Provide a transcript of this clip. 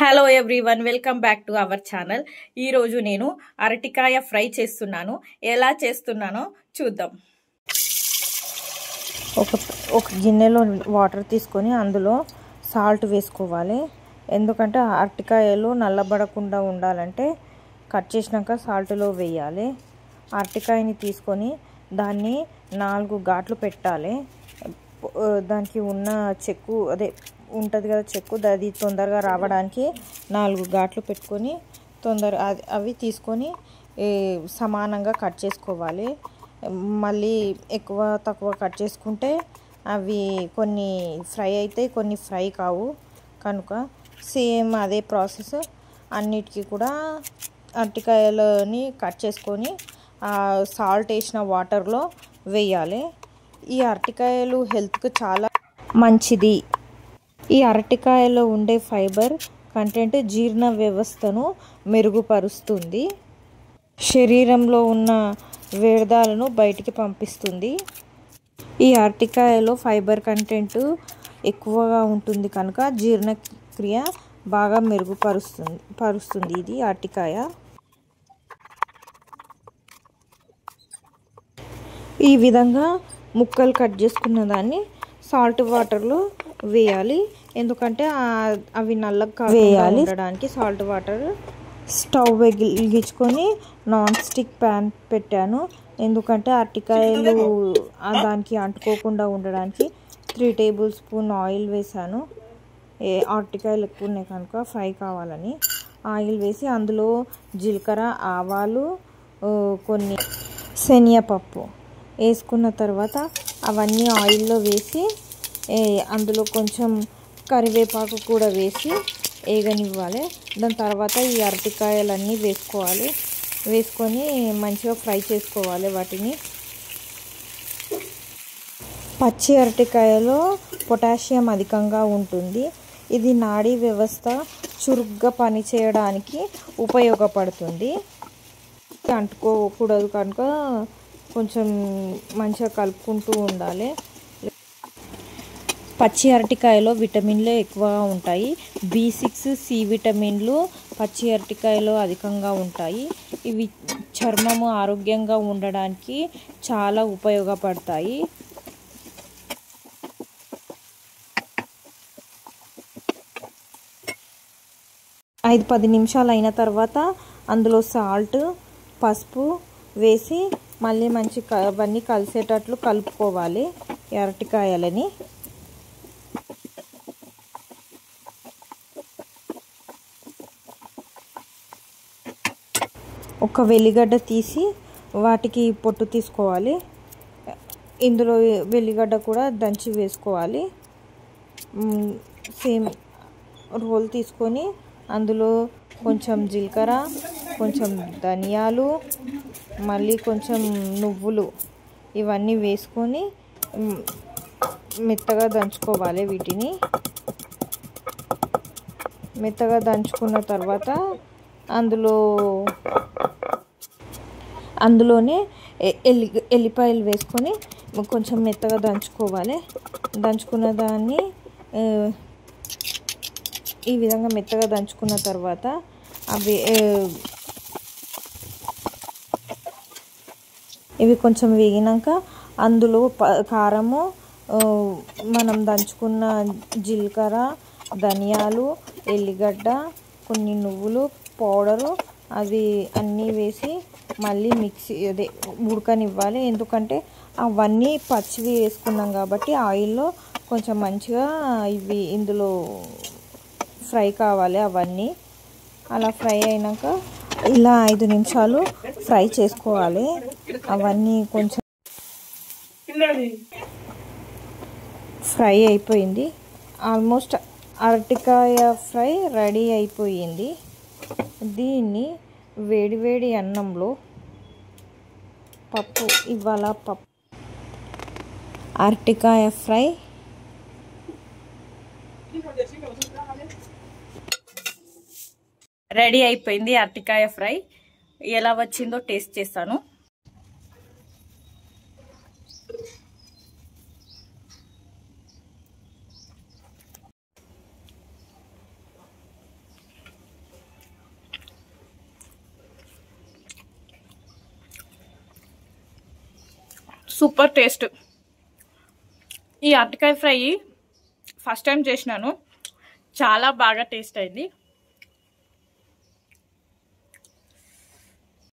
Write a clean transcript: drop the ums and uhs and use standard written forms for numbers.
Hello everyone, welcome back to our channel. ఈరోజు నేను అరటికాయ ఫ్రై చేస్తున్నాను. ఎలా చేస్తున్నానో చూద్దాం. ఒక గిన్నెలో వాటర్ తీసుకొని అందులో సాల్ట్ వేసుకోవాలి. ఎందుకంటే అరటికాయలు నల్లబడకుండా ఉండాలంటే కట్ చేసినాక సాల్ట్లో వేయాలి. అరటికాయని తీసుకొని దాన్ని 4 ఘాట్లు పెట్టాలి. దానికి ఉన్న చెక్కు ఉంటుంది కదా, చెక్కు అది తొందరగా రావడానికి 4 ఘాట్లు పెట్టుకొని అవి తీసుకొని సమానంగా కట్ చేసుకోవాలి. మళ్ళీ ఎక్కువ తక్కువ కట్ చేసుకుంటే అవి కొన్ని ఫ్రై అవుతాయి, కొన్ని ఫ్రై కావు. కనుక సేమ్ అదే ప్రాసెస్ అన్నిటికీ కూడా అరటికాయలని కట్ చేసుకొని సాల్ట్ వేసిన వాటర్లో వేయాలి. ఈ అరటికాయలు హెల్త్కి చాలా మంచిది. ఈ అరటికాయలో ఉండే ఫైబర్ కంటెంట్ జీర్ణ వ్యవస్థను మెరుగుపరుస్తుంది, శరీరంలో ఉన్న వ్యర్థాలను బయటికి పంపిస్తుంది. ఈ అరటికాయలో ఫైబర్ కంటెంట్ ఎక్కువగా ఉంటుంది కనుక జీర్ణక్రియ బాగా మెరుగుపరుస్తుంది ఇది అరటికాయ. ఈ విధంగా ముక్కలు కట్ చేసుకున్న దాన్ని సాల్ట్ వాటర్లో వేయాలి. ఎందుకంటే అవి నల్లగా వేయాలి ఉండడానికి సాల్ట్ వాటర్. స్టవ్ వెలిగించుకొని నాన్ స్టిక్ ప్యాన్ పెట్టాను. ఎందుకంటే అరటికాయలు దానికి అంటుకోకుండా ఉండడానికి 3 టేబుల్ స్పూన్ ఆయిల్ వేసాను. అరటికాయలు ఎక్కువ ఉన్నాయి కనుక ఫ్రై కావాలని ఆయిల్ వేసి అందులో జీలకర్ర, ఆవాలు, కొన్ని శనగపప్పు వేసుకున్న తర్వాత అవన్నీ ఆయిల్లో వేసి అందులో కొంచెం కరివేపాకు కూడా వేసి వేగనివ్వాలి. దాని తర్వాత ఈ అరటికాయలన్నీ వేసుకొని మంచిగా ఫ్రై చేసుకోవాలి వాటిని. పచ్చి అరటికాయలో పొటాషియం అధికంగా ఉంటుంది. ఇది నాడీ వ్యవస్థ చురుగ్గా పనిచేయడానికి ఉపయోగపడుతుంది. అంటుకోకూడదు కనుక కొంచెం మంచిగా కలుపుకుంటూ ఉండాలి. పచ్చి అరటికాయలో విటమిన్లు ఎక్కువగా ఉంటాయి. B6, C విటమిన్లు పచ్చి అరటికాయలో అధికంగా ఉంటాయి. ఇవి చర్మము ఆరోగ్యంగా ఉండడానికి చాలా ఉపయోగపడతాయి. ఐదు 10 నిమిషాలు అయిన తర్వాత అందులో సాల్ట్, పసుపు వేసి మళ్ళీ అవన్నీ కలిసేటట్లు కలుపుకోవాలి ఈ అరటికాయలని. ఒక వెల్లిగడ్డ తీసి వాటికి పొట్టు తీసుకోవాలి. ఇందులో వెల్లిగడ్డ కూడా దంచి వేసుకోవాలి. సేమ్ రోల్ తీసుకొని అందులో కొంచెం జీలకర్ర, కొంచెం ధనియాలు, మళ్ళీ కొంచెం నువ్వులు ఇవన్నీ వేసుకొని మెత్తగా దంచుకోవాలి. వీటిని మెత్తగా దంచుకున్న తర్వాత అందులోనే ఎల్లిపాయలు వేసుకొని కొంచెం మెత్తగా దంచుకోవాలి. దంచుకున్న దాన్ని ఈ విధంగా మెత్తగా దంచుకున్న తర్వాత ఇవి కొంచెం వేగినాక అందులో కారము, మనం దంచుకున్న జీలకర్ర, ధనియాలు, ఎల్లిగడ్డ, కొన్ని నువ్వులు పౌడరు అవి అన్నీ వేసి మళ్ళీ ఉడకనివ్వాలి. ఎందుకంటే అవన్నీ పచ్చివి వేసుకున్నాం కాబట్టి ఆయిల్లో కొంచెం మంచిగా ఇందులో ఫ్రై కావాలి. అవన్నీ అలా ఫ్రై అయినాక ఇలా 5 నిమిషాలు ఫ్రై చేసుకోవాలి. అవన్నీ కొంచెం ఫ్రై అయిపోయింది. ఆల్మోస్ట్ అరటికాయ ఫ్రై రెడీ అయిపోయింది. దీన్ని వేడివేడి అన్నంలో పప్పు అరటికాయ ఫ్రై రెడీ అయిపోయింది. అరటికాయ ఫ్రై ఎలా వచ్చిందో టేస్ట్ చేస్తాను. Super taste. ఈ అరటికాయ ఫ్రై ఫస్ట్ టైం చేసినాను, చాలా బాగా టేస్ట్ అయింది.